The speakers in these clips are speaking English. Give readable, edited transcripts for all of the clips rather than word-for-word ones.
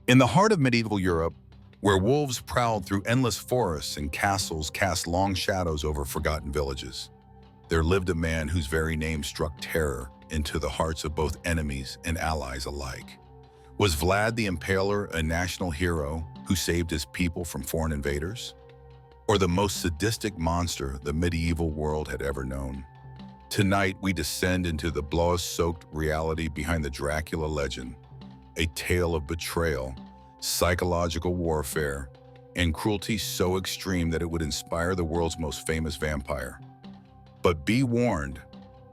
In the heart of medieval Europe, where wolves prowled through endless forests and castles cast long shadows over forgotten villages, there lived a man whose very name struck terror into the hearts of both enemies and allies alike. Was Vlad the Impaler a national hero who saved his people from foreign invaders? Or the most sadistic monster the medieval world had ever known? Tonight, we descend into the blood-soaked reality behind the Dracula legend, a tale of betrayal, psychological warfare, and cruelty so extreme that it would inspire the world's most famous vampire. But be warned,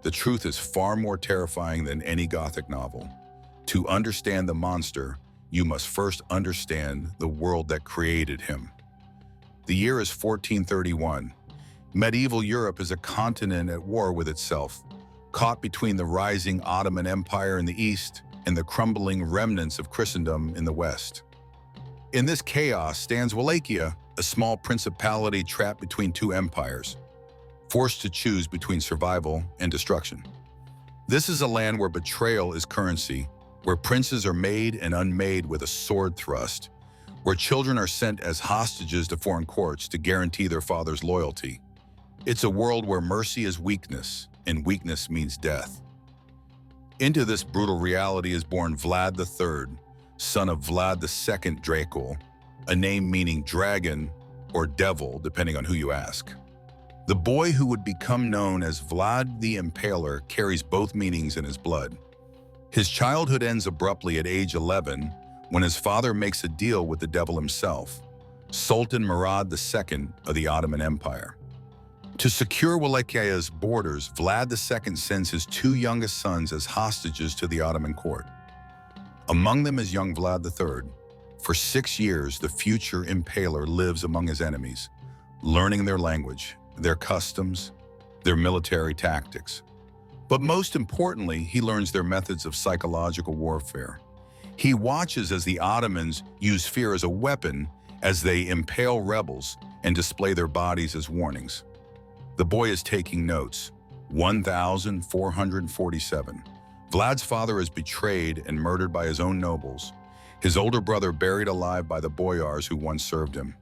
the truth is far more terrifying than any Gothic novel. To understand the monster, you must first understand the world that created him. The year is 1431. Medieval Europe is a continent at war with itself, caught between the rising Ottoman Empire in the east and the crumbling remnants of Christendom in the west. In this chaos stands Wallachia, a small principality trapped between two empires, forced to choose between survival and destruction. This is a land where betrayal is currency, where princes are made and unmade with a sword thrust, where children are sent as hostages to foreign courts to guarantee their father's loyalty. It's a world where mercy is weakness, and weakness means death. Into this brutal reality is born Vlad III, son of Vlad II Dracula, a name meaning dragon or devil, depending on who you ask. The boy who would become known as Vlad the Impaler carries both meanings in his blood. His childhood ends abruptly at age 11 when his father makes a deal with the devil himself, Sultan Murad II of the Ottoman Empire. To secure Wallachia's borders, Vlad II sends his two youngest sons as hostages to the Ottoman court. Among them is young Vlad III. For 6 years, the future Impaler lives among his enemies, learning their language, their customs, their military tactics. But most importantly, he learns their methods of psychological warfare. He watches as the Ottomans use fear as a weapon as they impale rebels and display their bodies as warnings. The boy is taking notes. 1447. Vlad's father is betrayed and murdered by his own nobles. His older brother buried alive by the boyars who once served him.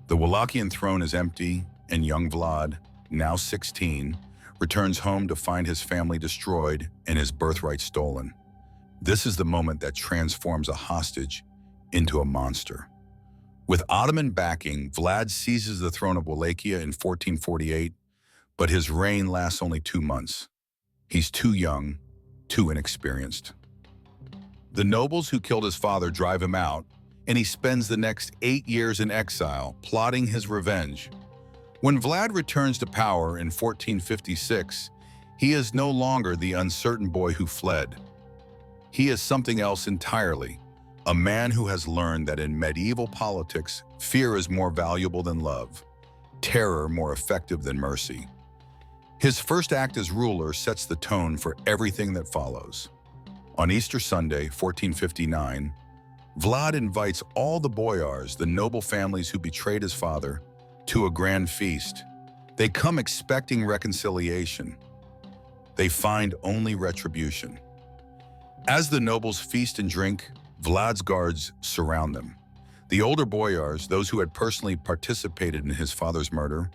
The Wallachian throne is empty, and young Vlad, now 16, returns home to find his family destroyed and his birthright stolen. This is the moment that transforms a hostage into a monster. With Ottoman backing, Vlad seizes the throne of Wallachia in 1448, but his reign lasts only 2 months. He's too young, too inexperienced. The nobles who killed his father drive him out, and he spends the next 8 years in exile, plotting his revenge. When Vlad returns to power in 1456, he is no longer the uncertain boy who fled. He is something else entirely, a man who has learned that in medieval politics, fear is more valuable than love, terror more effective than mercy. His first act as ruler sets the tone for everything that follows. On Easter Sunday, 1459, Vlad invites all the boyars, the noble families who betrayed his father, to a grand feast. They come expecting reconciliation. They find only retribution. As the nobles feast and drink, Vlad's guards surround them. The older boyars, those who had personally participated in his father's murder,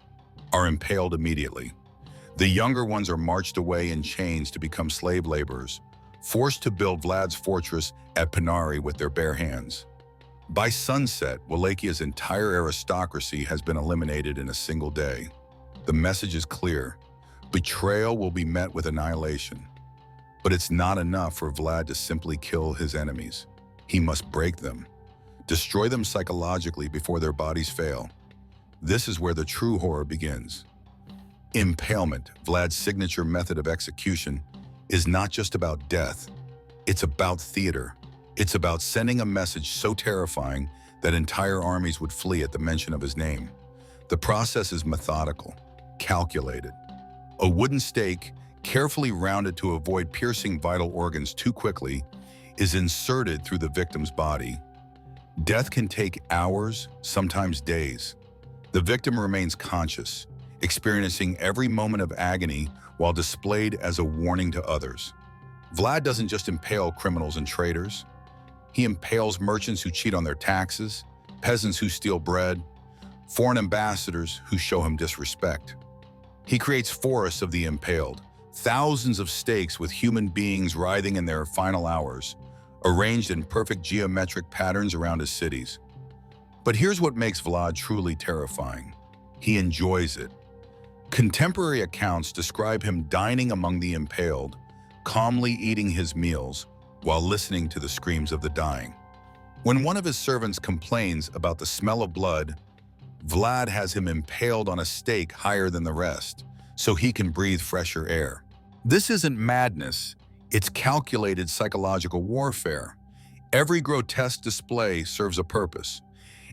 are impaled immediately. The younger ones are marched away in chains to become slave laborers, forced to build Vlad's fortress at Panari with their bare hands. By sunset, Wallachia's entire aristocracy has been eliminated in a single day. The message is clear. Betrayal will be met with annihilation. But it's not enough for Vlad to simply kill his enemies. He must break them, destroy them psychologically before their bodies fail. This is where the true horror begins. Impalement, Vlad's signature method of execution, is not just about death. It's about theater. It's about sending a message so terrifying that entire armies would flee at the mention of his name. The process is methodical, calculated. A wooden stake, carefully rounded to avoid piercing vital organs too quickly, is inserted through the victim's body. Death can take hours, sometimes days. The victim remains conscious, experiencing every moment of agony while displayed as a warning to others. Vlad doesn't just impale criminals and traitors. He impales merchants who cheat on their taxes, peasants who steal bread, foreign ambassadors who show him disrespect. He creates forests of the impaled, thousands of stakes with human beings writhing in their final hours, arranged in perfect geometric patterns around his cities. But here's what makes Vlad truly terrifying. He enjoys it. Contemporary accounts describe him dining among the impaled, calmly eating his meals while listening to the screams of the dying. When one of his servants complains about the smell of blood, Vlad has him impaled on a stake higher than the rest, so he can breathe fresher air. This isn't madness, it's calculated psychological warfare. Every grotesque display serves a purpose.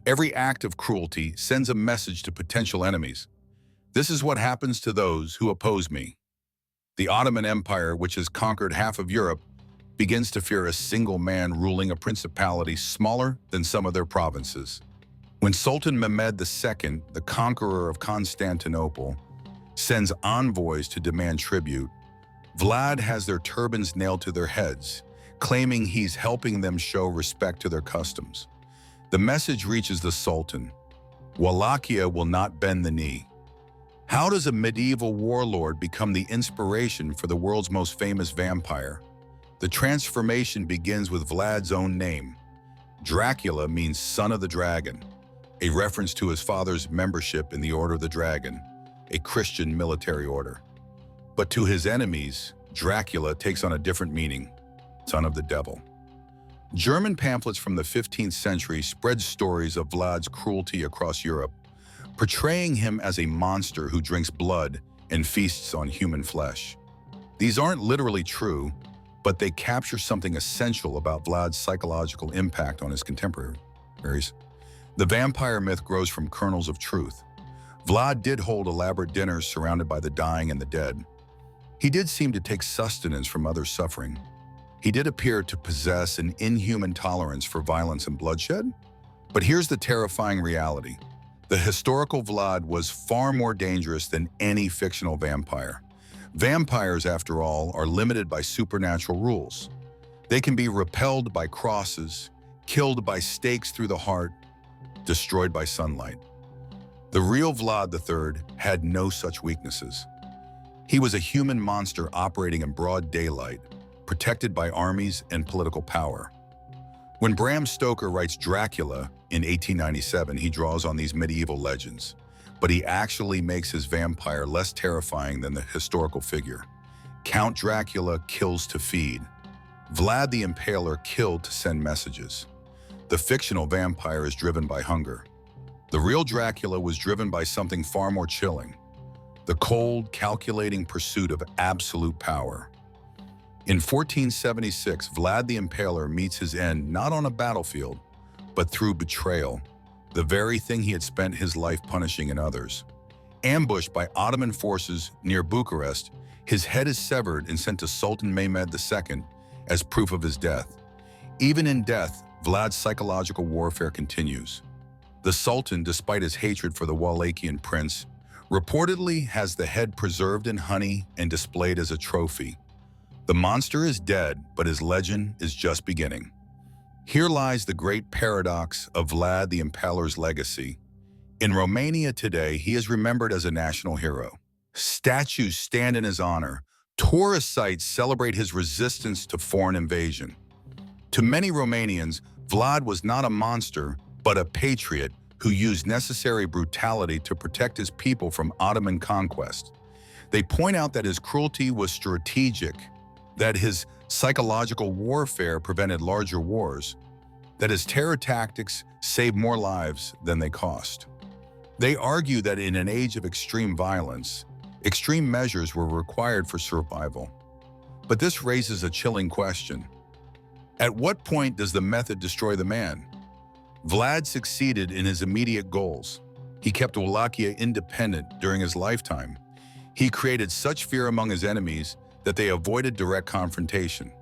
Every act of cruelty sends a message to potential enemies. This is what happens to those who oppose me. The Ottoman Empire, which has conquered half of Europe, begins to fear a single man ruling a principality smaller than some of their provinces. When Sultan Mehmed II, the conqueror of Constantinople, sends envoys to demand tribute, Vlad has their turbans nailed to their heads, claiming he's helping them show respect to their customs. The message reaches the Sultan: Wallachia will not bend the knee. How does a medieval warlord become the inspiration for the world's most famous vampire? The transformation begins with Vlad's own name. Dracula means son of the dragon, a reference to his father's membership in the Order of the Dragon, a Christian military order. But to his enemies, Dracula takes on a different meaning: son of the devil. German pamphlets from the 15th century spread stories of Vlad's cruelty across Europe, portraying him as a monster who drinks blood and feasts on human flesh. These aren't literally true, but they capture something essential about Vlad's psychological impact on his contemporaries. The vampire myth grows from kernels of truth. Vlad did hold elaborate dinners surrounded by the dying and the dead. He did seem to take sustenance from others' suffering. He did appear to possess an inhuman tolerance for violence and bloodshed. But here's the terrifying reality. The historical Vlad was far more dangerous than any fictional vampire. Vampires, after all, are limited by supernatural rules. They can be repelled by crosses, killed by stakes through the heart, destroyed by sunlight. The real Vlad III had no such weaknesses. He was a human monster operating in broad daylight, protected by armies and political power. When Bram Stoker writes Dracula in 1897, he draws on these medieval legends, but he actually makes his vampire less terrifying than the historical figure. Count Dracula kills to feed. Vlad the Impaler killed to send messages. The fictional vampire is driven by hunger. The real Dracula was driven by something far more chilling: the cold, calculating pursuit of absolute power. In 1476, Vlad the Impaler meets his end not on a battlefield, but through betrayal, the very thing he had spent his life punishing in others. Ambushed by Ottoman forces near Bucharest, his head is severed and sent to Sultan Mehmed II as proof of his death. Even in death, Vlad's psychological warfare continues. The Sultan, despite his hatred for the Wallachian prince, reportedly has the head preserved in honey and displayed as a trophy. The monster is dead, but his legend is just beginning. Here lies the great paradox of Vlad the Impaler's legacy. In Romania today, he is remembered as a national hero. Statues stand in his honor. Tourist sites celebrate his resistance to foreign invasion. To many Romanians, Vlad was not a monster, but a patriot who used necessary brutality to protect his people from Ottoman conquest. They point out that his cruelty was strategic, that his psychological warfare prevented larger wars, that his terror tactics saved more lives than they cost. They argue that in an age of extreme violence, extreme measures were required for survival. But this raises a chilling question. At what point does the method destroy the man? Vlad succeeded in his immediate goals. He kept Wallachia independent during his lifetime. He created such fear among his enemies that they avoided direct confrontation.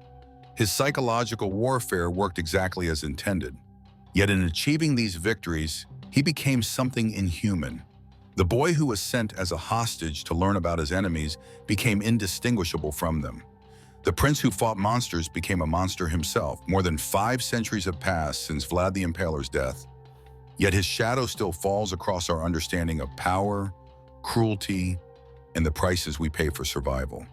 His psychological warfare worked exactly as intended. Yet in achieving these victories, he became something inhuman. The boy who was sent as a hostage to learn about his enemies became indistinguishable from them. The prince who fought monsters became a monster himself. More than 5 centuries have passed since Vlad the Impaler's death, yet his shadow still falls across our understanding of power, cruelty, and the prices we pay for survival.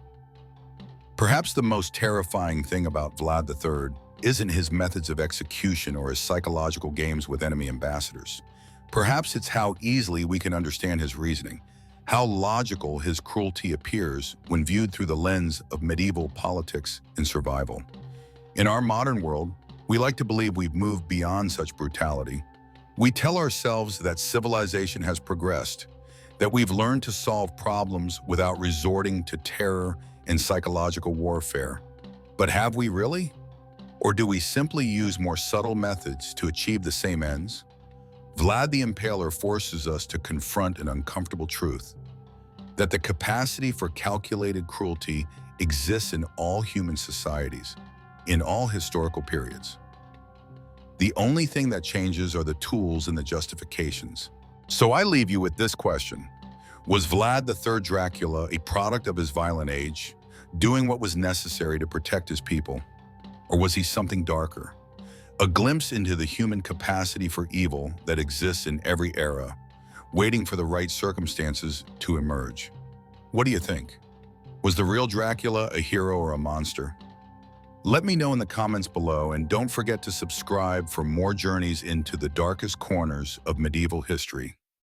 Perhaps the most terrifying thing about Vlad III isn't his methods of execution or his psychological games with enemy ambassadors. Perhaps it's how easily we can understand his reasoning, how logical his cruelty appears when viewed through the lens of medieval politics and survival. In our modern world, we like to believe we've moved beyond such brutality. We tell ourselves that civilization has progressed, that we've learned to solve problems without resorting to terror and psychological warfare. But have we really? Or do we simply use more subtle methods to achieve the same ends? Vlad the Impaler forces us to confront an uncomfortable truth, that the capacity for calculated cruelty exists in all human societies, in all historical periods. The only thing that changes are the tools and the justifications. So I leave you with this question. Was Vlad III Dracula a product of his violent age, doing what was necessary to protect his people? Or was he something darker? A glimpse into the human capacity for evil that exists in every era, waiting for the right circumstances to emerge. What do you think? Was the real Dracula a hero or a monster? Let me know in the comments below, and don't forget to subscribe for more journeys into the darkest corners of medieval history.